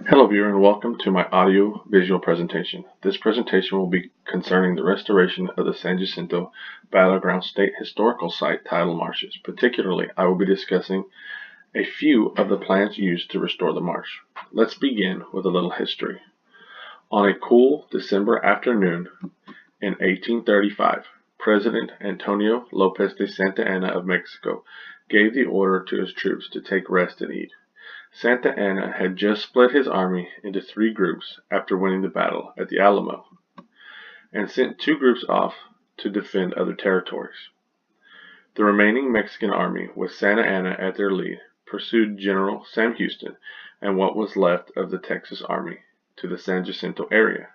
Hello viewer and welcome to my audio-visual presentation. This presentation will be concerning the restoration of the San Jacinto Battleground State Historical Site tidal marshes. Particularly, I will be discussing a few of the plans used to restore the marsh. Let's begin with a little history. On a cool December afternoon in 1835, President Antonio Lopez de Santa Anna of Mexico gave the order to his troops to take rest and eat. Santa Anna had just split his army into three groups after winning the battle at the Alamo, and sent two groups off to defend other territories. The remaining Mexican army, with Santa Anna at their lead, pursued General Sam Houston and what was left of the Texas army to the San Jacinto area.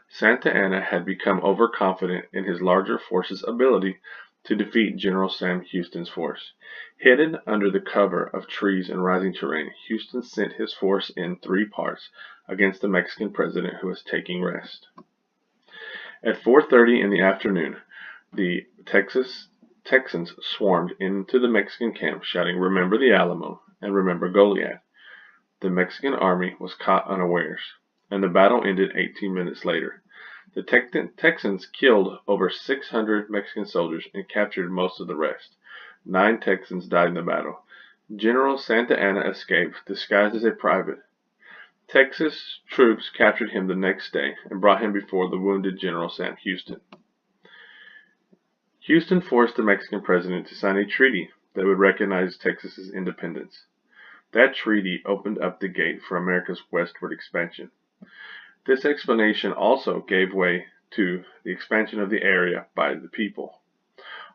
Santa Anna had become overconfident in his larger force's ability to defeat General Sam Houston's force. Hidden under the cover of trees and rising terrain, Houston sent his force in three parts against the Mexican president who was taking rest. At 4:30 in the afternoon, the Texans swarmed into the Mexican camp shouting, "Remember the Alamo and remember Goliad." The Mexican army was caught unawares, and the battle ended 18 minutes later. The Texans killed over 600 Mexican soldiers and captured most of the rest. 9 Texans died in the battle. General Santa Anna escaped, disguised as a private. Texas troops captured him the next day and brought him before the wounded General Sam Houston. Houston forced the Mexican president to sign a treaty that would recognize Texas's independence. That treaty opened up the gate for America's westward expansion. This explanation also gave way to the expansion of the area by the people.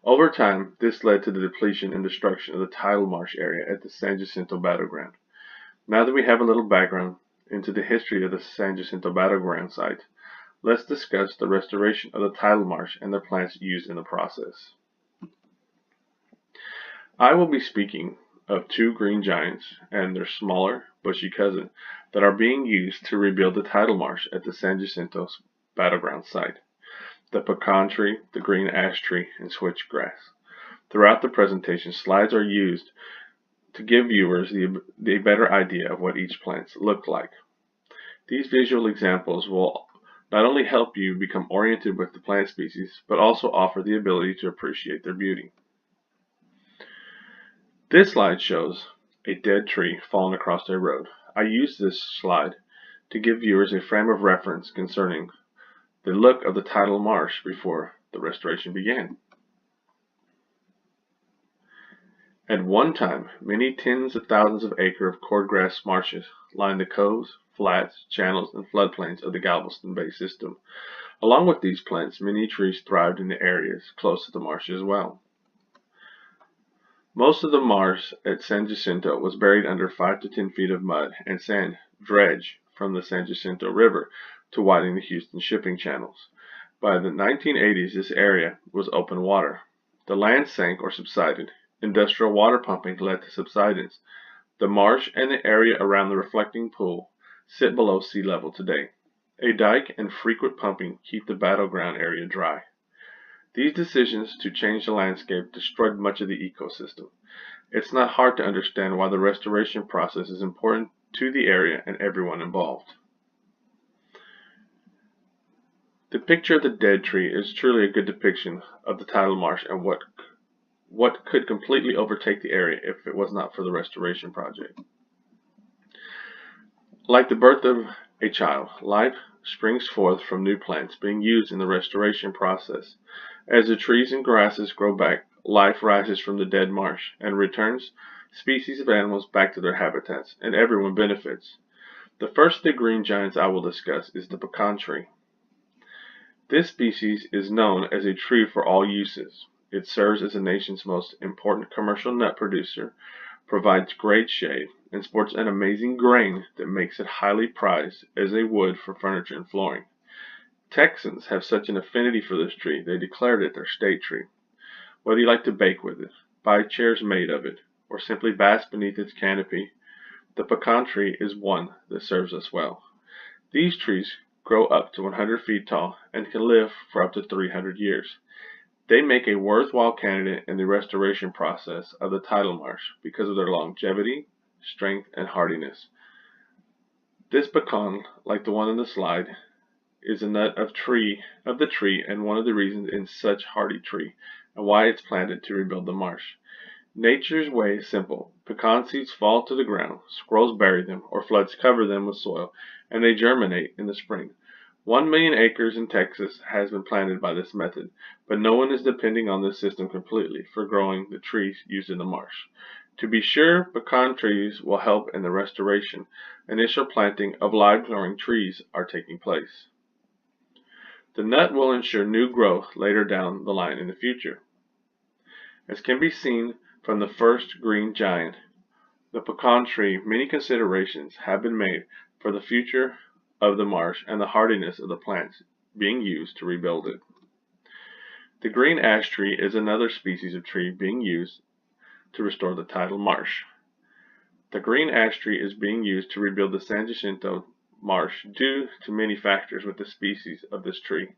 Over time, this led to the depletion and destruction of the tidal marsh area at the San Jacinto Battleground. Now that we have a little background into the history of the San Jacinto Battleground site, let's discuss the restoration of the tidal marsh and the plants used in the process. I will be speaking of two green giants and their smaller, bushy cousin that are being used to rebuild the tidal marsh at the San Jacinto Battleground site: the pecan tree, the green ash tree, and switchgrass. Throughout the presentation, slides are used to give viewers a better idea of what each plant looked like. These visual examples will not only help you become oriented with the plant species, but also offer the ability to appreciate their beauty. This slide shows a dead tree fallen across a road. I use this slide to give viewers a frame of reference concerning the look of the tidal marsh before the restoration began. At one time, many tens of thousands of acres of cordgrass marshes lined the coves, flats, channels, and floodplains of the Galveston Bay system. Along with these plants, many trees thrived in the areas close to the marsh as well. Most of the marsh at San Jacinto was buried under 5 to 10 feet of mud and sand dredged from the San Jacinto River to widen the Houston shipping channels. By the 1980s, this area was open water. The land sank or subsided. Industrial water pumping led to subsidence. The marsh and the area around the reflecting pool sit below sea level today. A dike and frequent pumping keep the battleground area dry. These decisions to change the landscape destroyed much of the ecosystem. It's not hard to understand why the restoration process is important to the area and everyone involved. The picture of the dead tree is truly a good depiction of the tidal marsh and what could completely overtake the area if it was not for the restoration project. Like the birth of a child, life springs forth from new plants being used in the restoration process. As the trees and grasses grow back, life rises from the dead marsh and returns species of animals back to their habitats, and everyone benefits. The first of the green giants I will discuss is the pecan tree. This species is known as a tree for all uses. It serves as the nation's most important commercial nut producer, provides great shade, and sports an amazing grain that makes it highly prized as a wood for furniture and flooring. Texans have such an affinity for this tree, they declared it their state tree. Whether you like to bake with it, buy chairs made of it, or simply bask beneath its canopy, the pecan tree is one that serves us well. These trees grow up to 100 feet tall and can live for up to 300 years. They make a worthwhile candidate in the restoration process of the tidal marsh because of their longevity, strength, and hardiness. This pecan, like the one in the slide, is a nut of the tree and one of the reasons it's such hardy tree and why it's planted to rebuild the marsh. Nature's way is simple. Pecan seeds fall to the ground, squirrels bury them, or floods cover them with soil, and they germinate in the spring. 1 million acres in Texas has been planted by this method, but no one is depending on this system completely for growing the trees used in the marsh. To be sure, pecan trees will help in the restoration. Initial planting of live-growing trees are taking place. The nut will ensure new growth later down the line in the future. As can be seen from the first green giant, the pecan tree, many considerations have been made for the future of the marsh and the hardiness of the plants being used to rebuild it. The green ash tree is another species of tree being used to restore the tidal marsh. The green ash tree is being used to rebuild the San Jacinto marsh due to many factors with the species of this tree.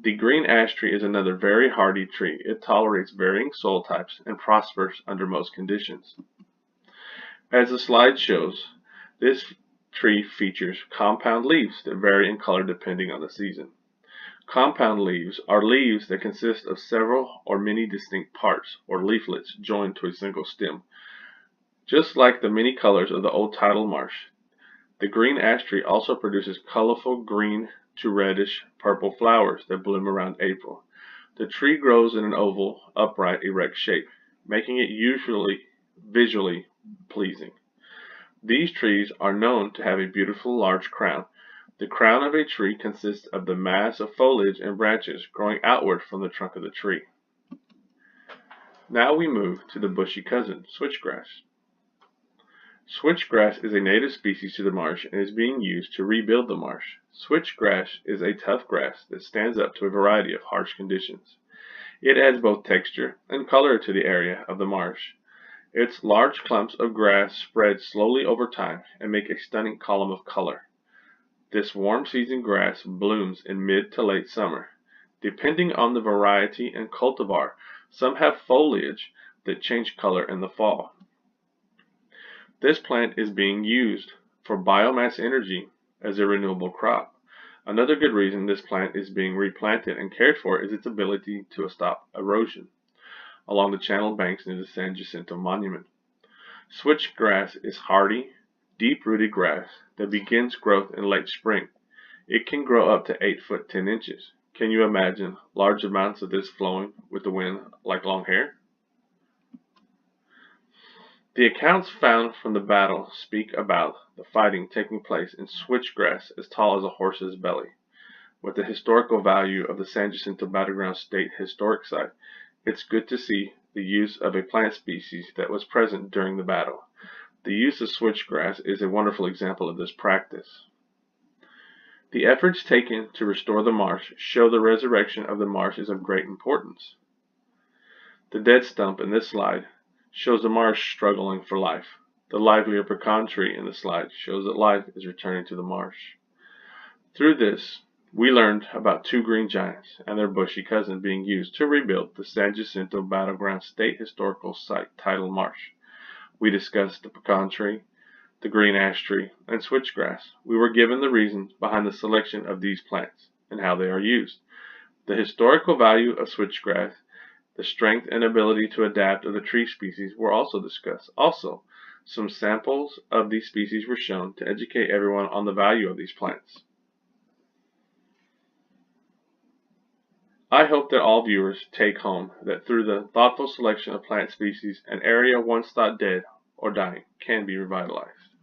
The green ash tree is another very hardy tree. It tolerates varying soil types and prospers under most conditions. As the slide shows, this tree features compound leaves that vary in color depending on the season. Compound leaves are leaves that consist of several or many distinct parts or leaflets joined to a single stem. Just like the many colors of the old tidal marsh, the green ash tree also produces colorful green to reddish purple flowers that bloom around April. The tree grows in an oval, upright, erect shape, making it usually visually pleasing. These trees are known to have a beautiful large crown. The crown of a tree consists of the mass of foliage and branches growing outward from the trunk of the tree. Now we move to the bushy cousin, switchgrass. Switchgrass is a native species to the marsh and is being used to rebuild the marsh. Switchgrass is a tough grass that stands up to a variety of harsh conditions. It adds both texture and color to the area of the marsh. Its large clumps of grass spread slowly over time and make a stunning column of color. This warm season grass blooms in mid to late summer. Depending on the variety and cultivar, some have foliage that change color in the fall. This plant is being used for biomass energy as a renewable crop. Another good reason this plant is being replanted and cared for is its ability to stop erosion along the channel banks near the San Jacinto Monument. Switchgrass is hardy, deep-rooted grass that begins growth in late spring. It can grow up to 8 foot 10 inches. Can you imagine large amounts of this flowing with the wind like long hair? The accounts found from the battle speak about the fighting taking place in switchgrass as tall as a horse's belly. With the historical value of the San Jacinto Battleground State Historic Site, it's good to see the use of a plant species that was present during the battle. The use of switchgrass is a wonderful example of this practice. The efforts taken to restore the marsh show the resurrection of the marsh is of great importance. The dead stump in this slide shows the marsh struggling for life. The livelier pecan tree in the slide shows that life is returning to the marsh. Through this, we learned about two green giants and their bushy cousin being used to rebuild the San Jacinto Battleground State Historical Site tidal marsh. We discussed the pecan tree, the green ash tree, and switchgrass. We were given the reasons behind the selection of these plants and how they are used. The historical value of switchgrass, the strength and ability to adapt of the tree species were also discussed. Also, some samples of these species were shown to educate everyone on the value of these plants. I hope that all viewers take home that through the thoughtful selection of plant species, an area once thought dead or dying can be revitalized.